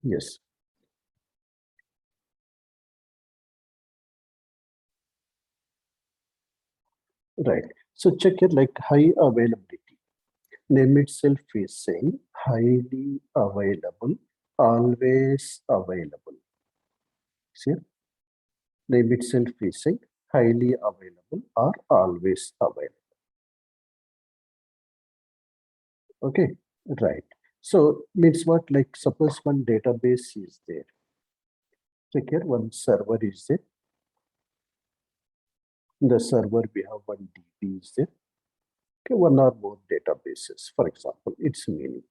Yes, right. So check it like high availability. Name itself is saying highly available, always available. See, name itself is saying highly available or always available. Okay, right. So means what? Like suppose one database is there. Check here, one server is there. In the server, we have one DB is there. Okay, one or more databases. For example, its meaning.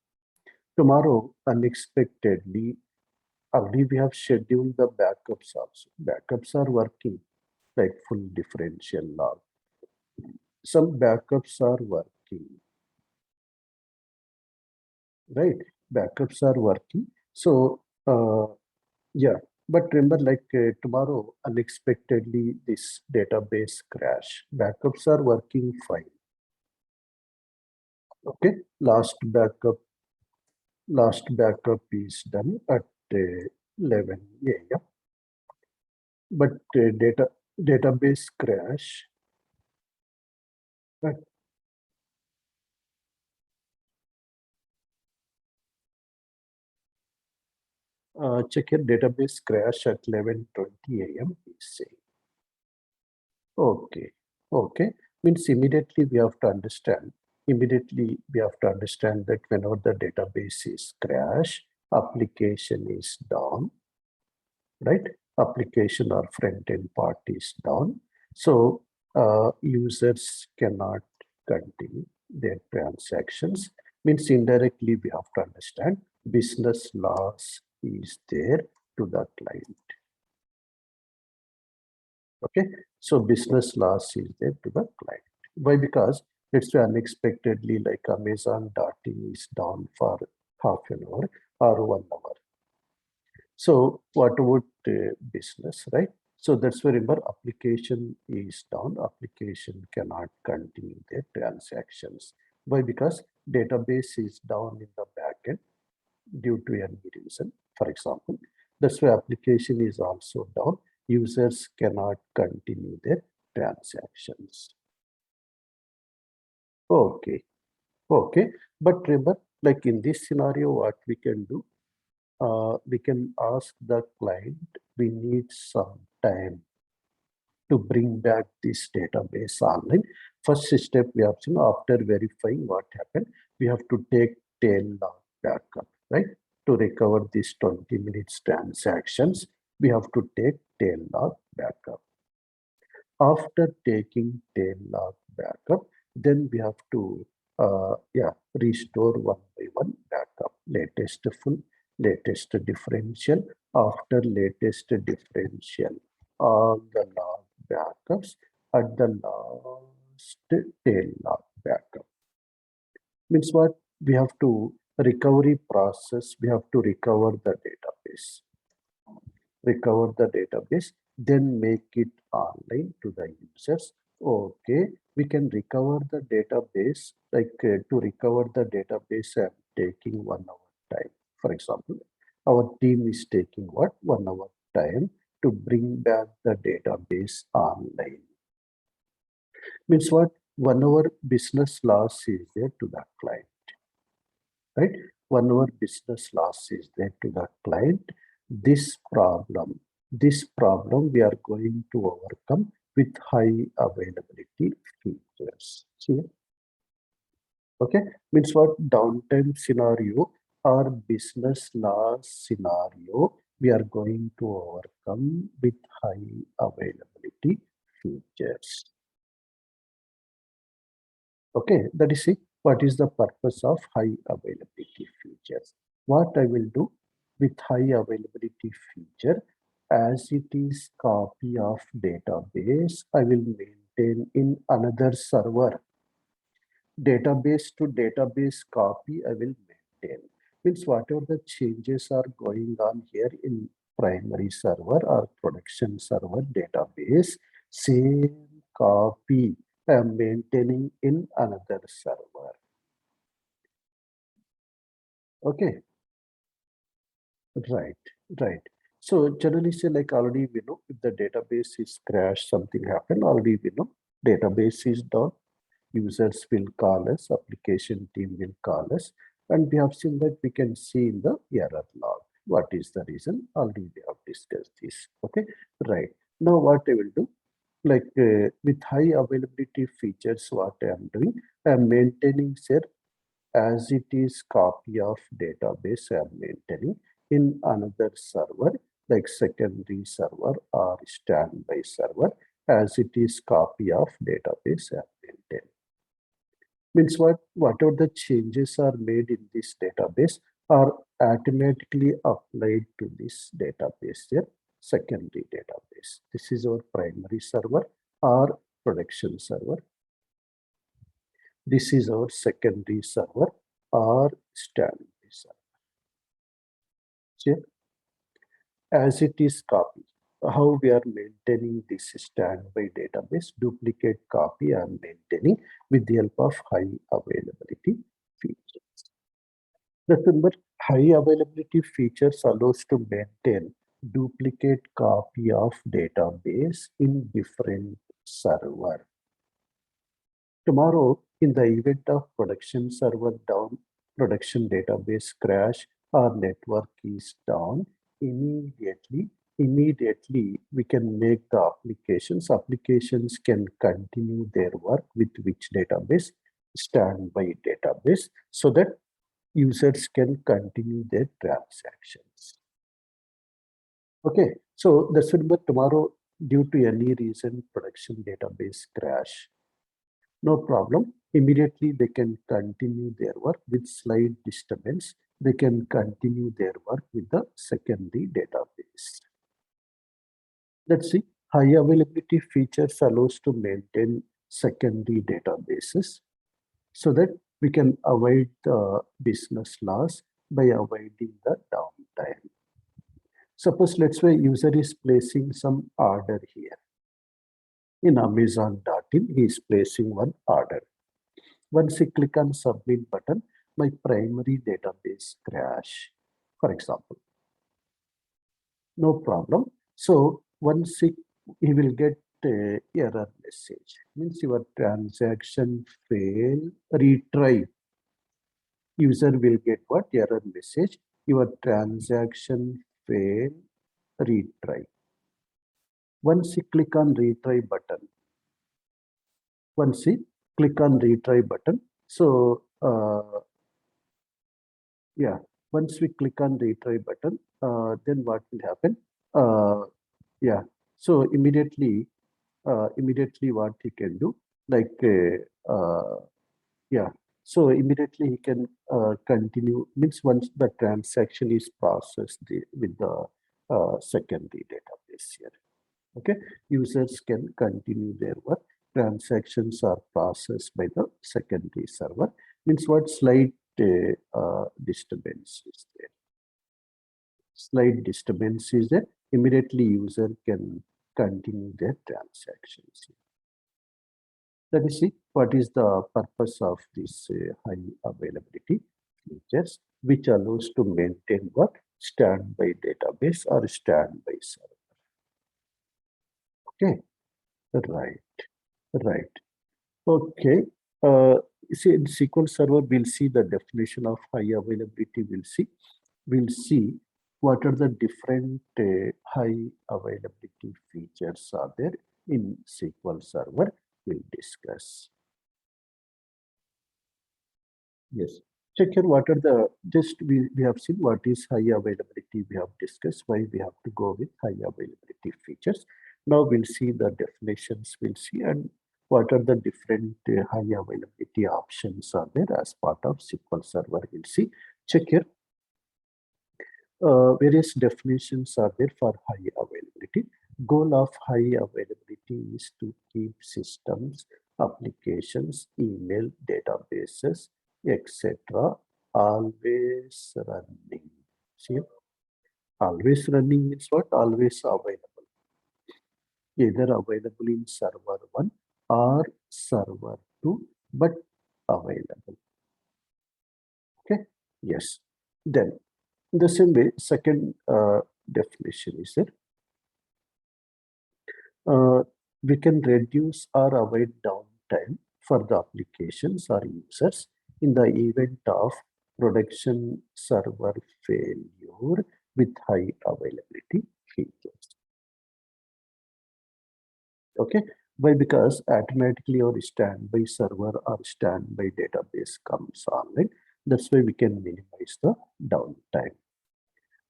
Tomorrow, unexpectedly, already we have scheduled the backups also. Backups are working like full differential log. Some backups are working, right? Backups are working. So, yeah, but remember, like tomorrow, unexpectedly, this database crash. Backups are working fine. Okay, last backup is done at 11 a.m. But database crash. But check your database crash at 11:20 a.m. Is saying. Okay, okay. Means immediately we have to understand. Immediately we have to understand that whenever the database is crash, application is down, right? Application or front end part is down. So users cannot continue their transactions. Means indirectly we have to understand business loss is there to the client. Okay, so business loss is there to the client. Why? Because let's say unexpectedly like Amazon.in is down for half an hour or 1 hour. So what about business, right? So that's why remember application is down, application cannot continue their transactions. Why? Because database is down in the backend due to any reason. For example, that's why application is also down. Users cannot continue their transactions. Okay, okay. But remember, like in this scenario, what we can do, we can ask the client, we need some time to bring back this database online. First step we have seen after verifying what happened, we have to take tail log backup, right? To recover these 20 minutes transactions, we have to take tail log backup. After taking tail log backup, then we have to restore one by one backup. Latest full, latest differential, after latest differential. All the log backups at the last tail log backup. Means what? We have to recovery process, we have to recover the database, then make it online to the users. Okay, we can recover the database, like to recover the database, I'm taking 1 hour time. For example, our team is taking what? 1 hour time to bring back the database online. Means what? 1 hour business loss is there to the client, right? 1 hour business loss is there to the client. This problem we are going to overcome with high availability features. See, okay, means what? Downtime scenario or business loss scenario we are going to overcome with high availability features. Okay, that is it. What is the purpose of high availability features? What I will do with high availability feature, as it is copy of database, I will maintain in another server. Database to database copy, I will maintain. Means whatever the changes are going on here in primary server or production server database, same copy I am maintaining in another server. Okay, Right, right. So generally say like already we know if the database is crashed, something happened, already we know database is down, users will call us, application team will call us, and we have seen that we can see in the error log. What is the reason? Already we have discussed this. Okay, right. Now what I will do, like with high availability features, what I am doing, I am maintaining say as it is copy of database I am maintaining in another server like secondary server or standby server as it is copy of database I am maintaining. Means what? Whatever the changes are made in this database are automatically applied to this database here, secondary database. This is our primary server or production server. This is our secondary server or standby server. See, as it is copied, how we are maintaining this standby database, duplicate copy I am maintaining with the help of high availability features. Remember, high availability features allows to maintain duplicate copy of database in different server. Tomorrow, in the event of production server down, production database crash, or network is down, immediately we can make the applications can continue their work with which database, standby database, so that users can continue their transactions. Okay, so that's what tomorrow, due to any reason, production database crash, no problem. Immediately they can continue their work with slight disturbance. They can continue their work with the secondary database. Let's see. High availability features allows to maintain secondary databases so that we can avoid the business loss by avoiding the downtime. Suppose let's say user is placing some order here. In Amazon.in, he is placing one order. Once I click on submit button, my primary database crash, for example. No problem. So once he will get error message. Means your transaction fail, retry. User will get what? Error message. Your transaction fail, retry. Once you click on retry button, so yeah, once we click on retry button, then what will happen? Yeah, so immediately what he can do, like yeah, so immediately he can continue. Means once the transaction is processed with the secondary database here. Okay, users can continue their work. Transactions are processed by the secondary server. Means what? Slight disturbance is there. Slight disturbance is there. Immediately user can continue their transactions. Let us see what is the purpose of this high availability features, which allows to maintain what? Standby database or standby server. Okay, right. Okay. See, in SQL Server, we'll see the definition of high availability. We'll see what are the different high availability features are there in SQL Server. We'll discuss. Yes. Check here what are the, just we have seen what is high availability. We have discussed why we have to go with high availability features. Now we'll see the definitions, we'll see, and what are the different high availability options are there as part of SQL Server. We'll see. Check here. Various definitions are there for high availability. Goal of high availability is to keep systems, applications, email, databases, etc. always running. See, always running means what? Always available. Either available in server 1 or server 2, but available. Okay, yes. Then In the same way, second definition is that we can reduce or avoid downtime for the applications or users in the event of production server failure with high availability features. Okay, why? Because automatically our standby server or standby database comes online. That's why we can minimize the downtime.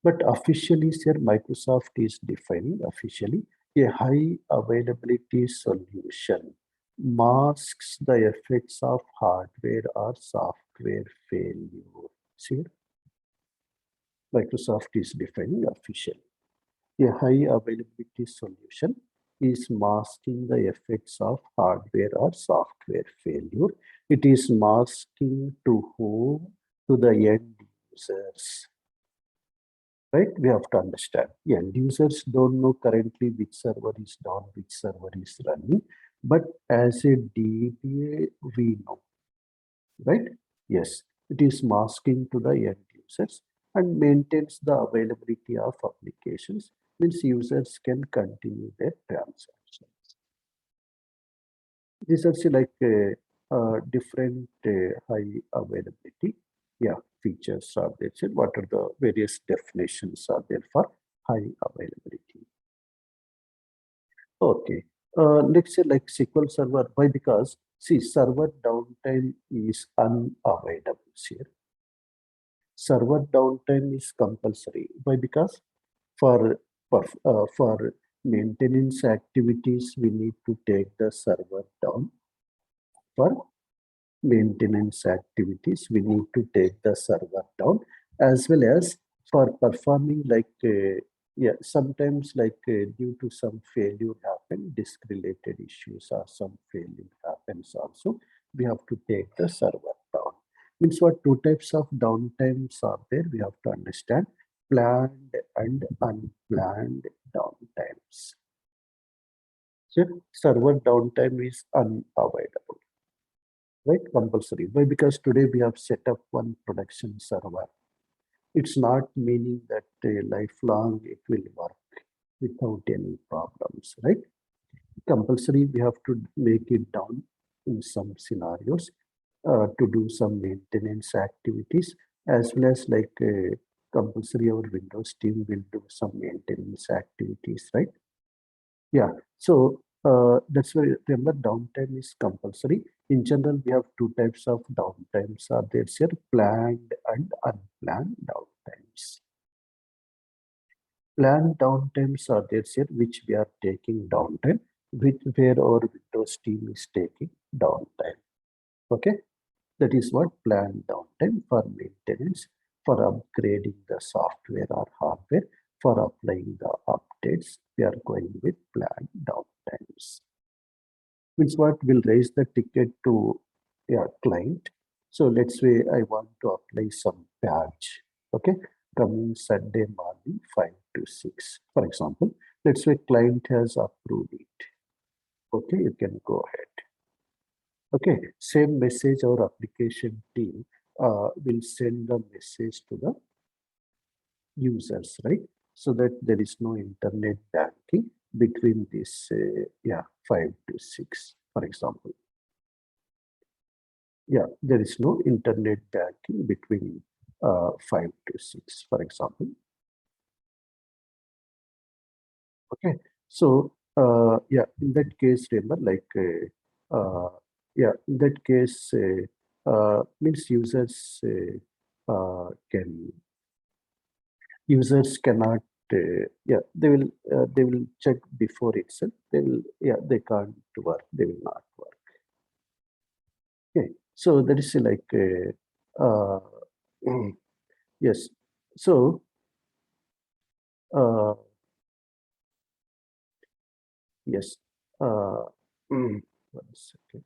But officially, sir, Microsoft is defining officially a high availability solution masks the effects of hardware or software failure. See, Microsoft is defining officially. A high availability solution is masking the effects of hardware or software failure. It is masking to whom? To the end users. Right? We have to understand. End users don't know currently which server is down, which server is running. But as a DBA, we know. Right? Yes, it is masking to the end users and maintains the availability of applications, means users can continue their transactions. These are like different high availability features are there. So what are the various definitions are there for high availability? Okay, let's say like SQL Server. Why? Because see, server downtime is unavoidable here. Server downtime is compulsory. Why? Because for maintenance activities, we need to take the server down. For maintenance activities, we need to take the server down, as well as for performing sometimes due to some failure happen, disk related issues or some failure happens also, we have to take the server down. Means what? Two types of downtimes are there. We have to understand planned and unplanned downtimes. So server downtime is unavoidable. Right? Compulsory. Why? Because today we have set up one production server. It's not meaning that lifelong it will work without any problems, right? Compulsory, we have to make it down in some scenarios to do some maintenance activities, as well as compulsory our Windows team will do some maintenance activities, right? Yeah, so that's why remember downtime is compulsory. In general, we have two types of downtimes are there, sir, planned and unplanned downtimes. Planned downtimes are there, sir, which we are taking downtime, where our Windows team is taking downtime. Okay, that is what planned downtime for maintenance, for upgrading the software or hardware, for applying the updates. We are going with planned downtimes. Means what? Will raise the ticket to a client. So let's say I want to apply some patch. Okay, coming Sunday morning 5 to 6, for example. Let's say client has approved it. Okay, you can go ahead. Okay, same message our application team will send the message to the users, right? So that there is no internet banking between this 5 to 6, for example. Yeah, there is no internet banking between 5 to 6, for example. Okay, so in that case, remember, in that case, means users cannot. They will check before itself. They can't work. They will not work. Okay, so that is yes. So yes. 1 second.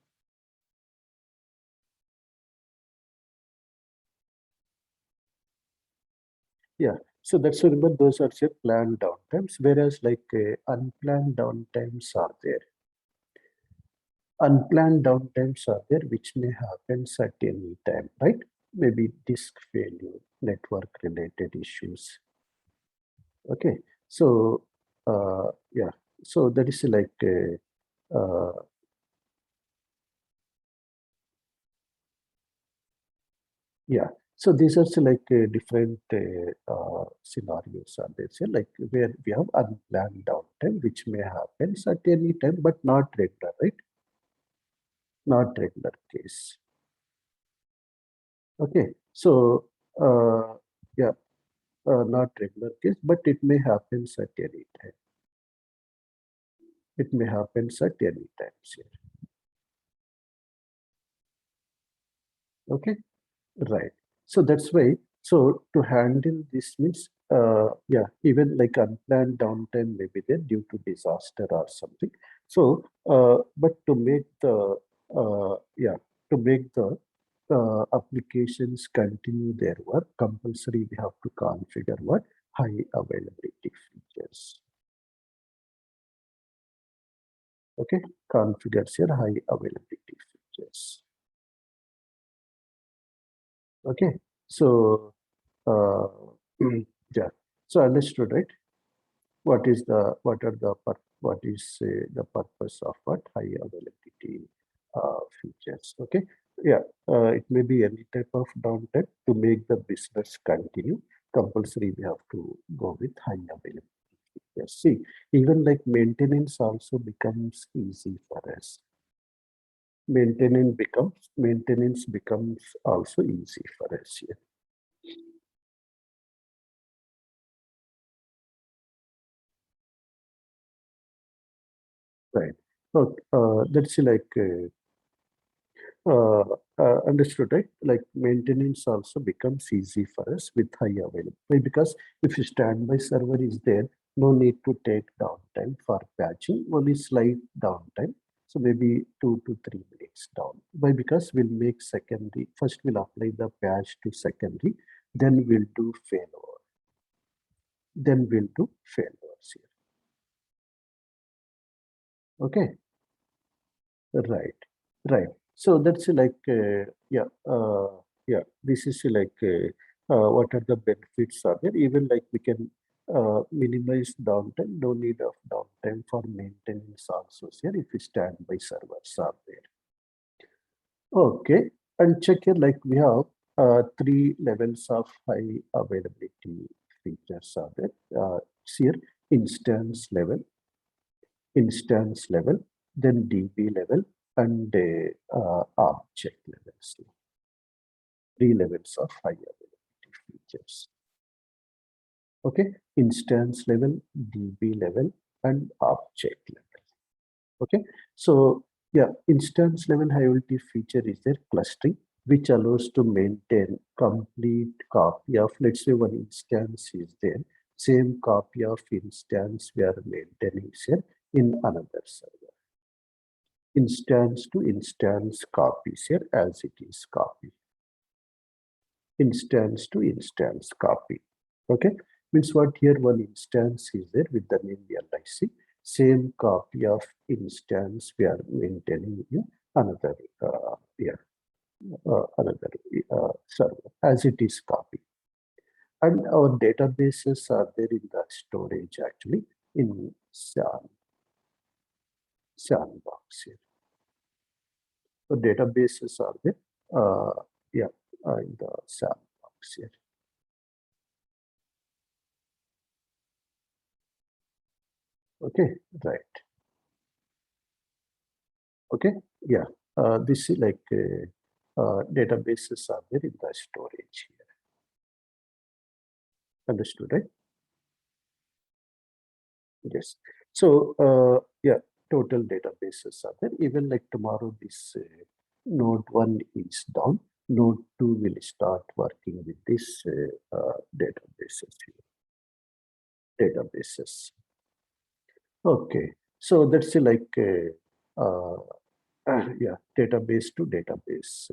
Yeah, so that's what, remember, those are say planned downtimes, whereas unplanned downtimes are there. Unplanned downtimes are there, which may happen at any time, right? maybe disk failure, network related issues. Okay, so yeah, so that is like yeah. So these are like different scenarios are there. So like where we have unplanned downtime, which may happen at any time, but not regular, right? Not regular case. Okay, so yeah, not regular case, but it may happen at any time. It may happen at any times here. Okay, right. So that's why. So to handle this means, yeah, even like unplanned downtime may be there due to disaster or something. So, but to make the, yeah, to make the applications continue their work, compulsory we have to configure what high availability features. Okay, configures your high availability features. Okay, so uh, yeah, so understood, right? What is the what is the purpose of what high availability features? Okay, yeah, it may be any type of downtime to make the business continue. Compulsory, we have to go with high availability. Yes, see, even like maintenance also becomes easy for us. Maintenance becomes also easy for us here. Right. So that's like understood, right? Like maintenance also becomes easy for us with high availability because if a standby server is there, no need to take downtime for patching, only slight downtime. So maybe 2 to 3 minutes down. Why? Because we'll make secondary. First, we'll apply the patch to secondary, then we'll do failover. Then we'll do failovers here. Okay, right. Right. So that's like, yeah, this is like, what are the benefits are there? Even like we can minimize downtime, no need of downtime for maintenance also here if we standby servers are there. Okay. And check here, like we have three levels of high availability features are there. Here, instance level, then DB level, and object levels. Three levels of high availability features. Okay, instance level, DB level, and object level. Okay, so yeah, instance level high availability feature is there clustering, which allows to maintain complete copy of, let's say one instance is there, same copy of instance we are maintaining here in another server. Instance to instance copies here as it is copy. Instance to instance copy. Okay, means what here one instance is there with the name LIC, same copy of instance we are maintaining in another another server as it is copy. And our databases are there in the storage actually in sandbox here. So databases are there, yeah, in the sandbox here. Okay, right. Okay, yeah. This is like databases are there in the storage here. Understood, right? Yes. So yeah, total databases are there. Even like tomorrow, this node 1 is down. Node 2 will start working with this databases here. Databases. Okay. So that's like yeah, database to database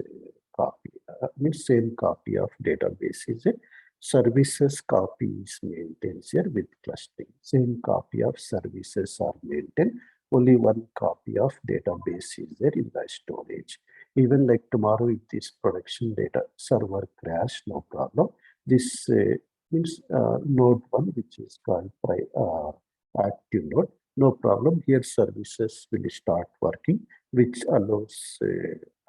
copy. Means same copy of database is a services copy is maintained here with clustering. Same copy of services are maintained. Only one copy of database is there in the storage. Even like tomorrow, if this production data server crash, no problem. This means node 1, which is called active node, no problem. Here services will start working, which allows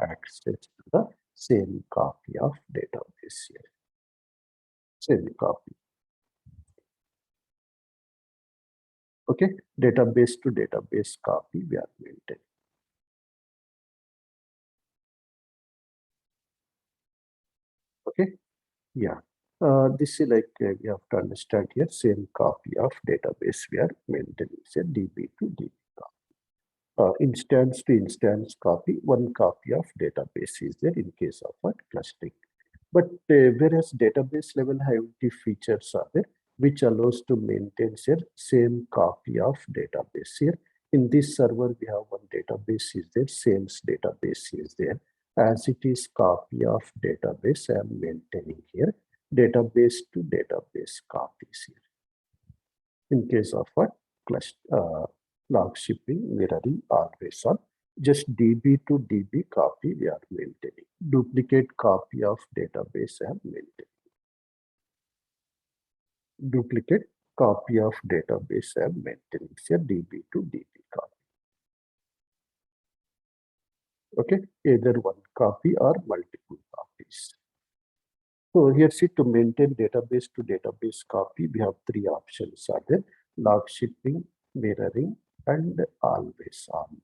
access to the same copy of database here. Same copy. Okay, database to database copy we are maintaining. Okay, yeah. This is like we have to understand here, same copy of database we are maintaining, say DB to DB copy. Instance to instance copy, one copy of database is there in case of a clustering. But whereas database level IoT features are there, which allows to maintain say, same copy of database here. In this server, we have one database is there, sales database is there. As it is copy of database, I am maintaining here database to database copies here. In case of what cluster log shipping, mirroring, always on, just DB to DB copy we are maintaining. Duplicate copy of database I am maintaining. Duplicate copy of database I am maintaining. Say DB to DB copy. Okay, either one copy or multiple copies. So here see, to maintain database to database copy, we have three options are there: log shipping, mirroring, and always on.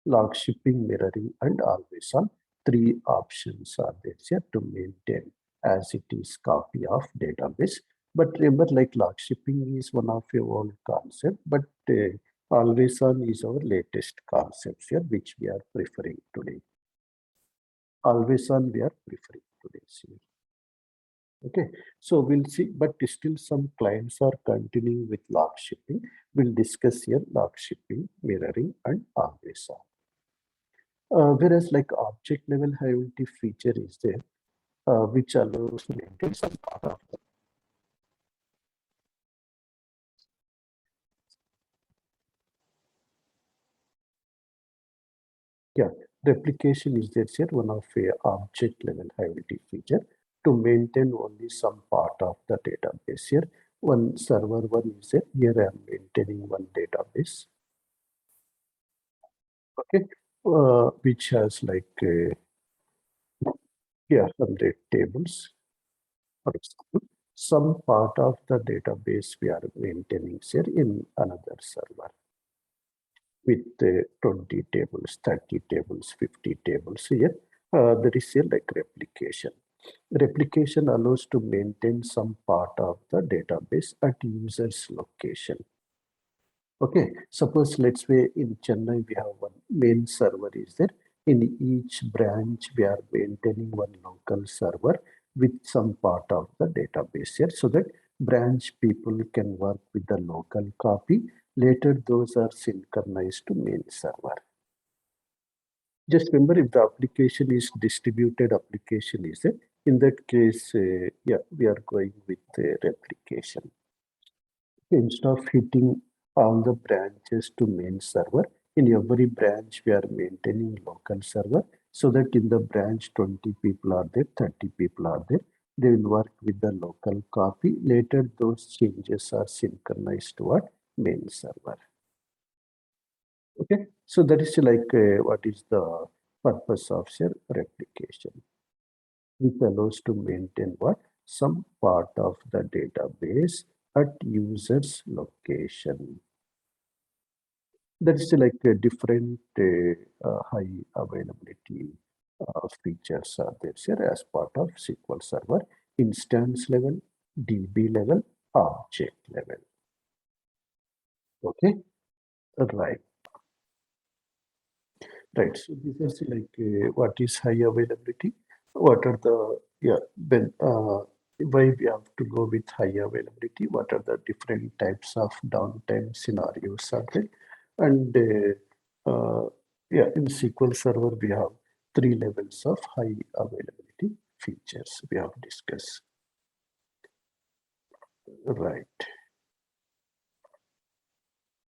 Log shipping, mirroring, and always on. Three options are there here to maintain as it is copy of database. But remember, like log shipping is one of your old concept, but always on is our latest concept here, which we are preferring today. Always on we are preferring today here. Okay, so we'll see, but still some clients are continuing with log shipping. We'll discuss here log shipping, mirroring, and always on. Whereas like object level IoT feature is there, which allows to maintain some part of the replication is there here, one of a object level IoT feature to maintain only some part of the database here. One server one is there. Here I am maintaining one database. Okay, which has like here 100 tables. For example, some part of the database we are maintaining here in another server with 20 tables, 30 tables, 50 tables here. There is a like replication. Replication allows to maintain some part of the database at user's location. Okay, suppose let's say in Chennai we have one main server is there. In each branch we are maintaining one local server with some part of the database here, so that branch people can work with the local copy. Later those are synchronized to main server. Just remember, if the application is distributed application is there, in that case, yeah, we are going with replication. Instead of hitting all the branches to main server, in every branch we are maintaining local server, so that in the branch 20 people are there, 30 people are there. They will work with the local copy. Later those changes are synchronized to what? Main server. Okay, so that is like what is the purpose of share replication, which allows to maintain what? Some part of the database at user's location. That is like a different high availability features are there here as part of SQL Server, instance level, DB level, object level. Okay, right. Right. So these are like what is high availability? What are the why we have to go with high availability? What are the different types of downtime scenarios are there? And in SQL Server we have three levels of high availability features we have discussed. Right.